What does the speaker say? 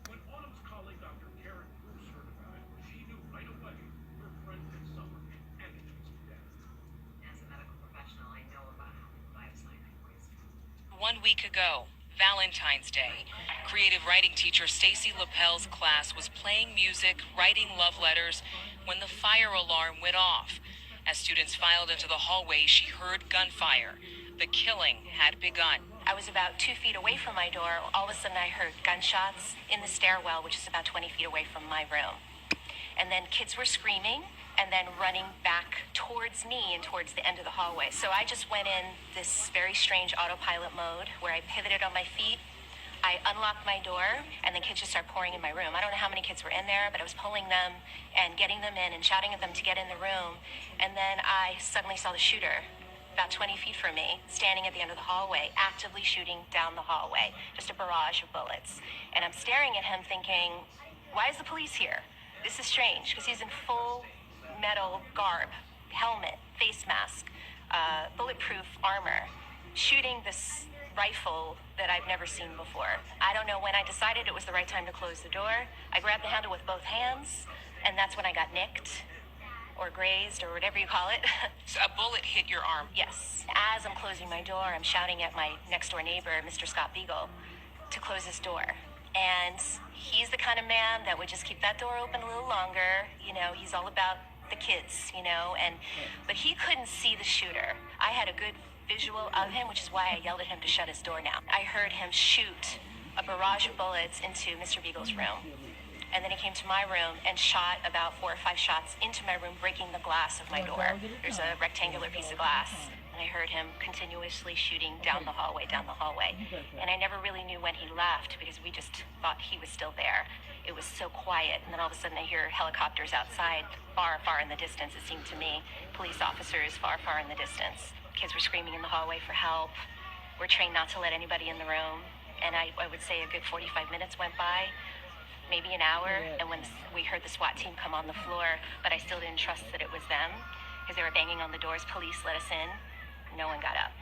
When Autumn's colleague Dr. Karen Bruce heard about it, she knew right away her friend had suffered an entrance death. As a medical professional, I know about how lives like that waste. 1 week ago, Valentine's Day, creative writing teacher Stacy Lapel's class was playing music, writing love letters, when the fire alarm went off. As students filed into the hallway, she heard gunfire. The killing had begun. I was about 2 feet away from my door. All of a sudden, I heard gunshots in the stairwell, which is about 20 feet away from my room. And then kids were screaming and then running back towards me and towards the end of the hallway. So I just went in this very strange autopilot mode where I pivoted on my feet. I unlocked my door, and then kids just started pouring in my room. I don't know how many kids were in there, but I was pulling them and getting them in and shouting at them to get in the room. And then I suddenly saw the shooter about 20 feet from me, standing at the end of the hallway, actively shooting down the hallway, just a barrage of bullets. And I'm staring at him thinking, why is the police here? This is strange, because he's in full metal garb, helmet, face mask, bulletproof armor, shooting this rifle that I've never seen before. I don't know when I decided it was the right time to close the door. I grabbed the handle with both hands, and that's when I got nicked or grazed or whatever you call it. So a bullet hit your arm? Yes. As I'm closing my door, I'm shouting at my next door neighbor, Mr. Scott Beagle, to close his door. And he's the kind of man that would just keep that door open a little longer. You know, he's all about the kids, you know, but he couldn't see the shooter. I had a good visual of him, which is why I yelled at him to shut his door now. I heard him shoot a barrage of bullets into Mr. Beagle's room. And then he came to my room and shot about 4 or 5 shots into my room, breaking the glass of my door. There's a rectangular piece of glass. And I heard him continuously shooting down the hallway. And I never really knew when he left because we just thought he was still there. It was so quiet. And then all of a sudden I hear helicopters outside, far, far in the distance, it seemed to me. Police officers far, far in the distance. Kids were screaming in the hallway for help. We're trained not to let anybody in the room. And I would say a good 45 minutes went by, maybe an hour, and when we heard the SWAT team come on the floor, but I still didn't trust that it was them because they were banging on the doors. Police let us in. No one got up.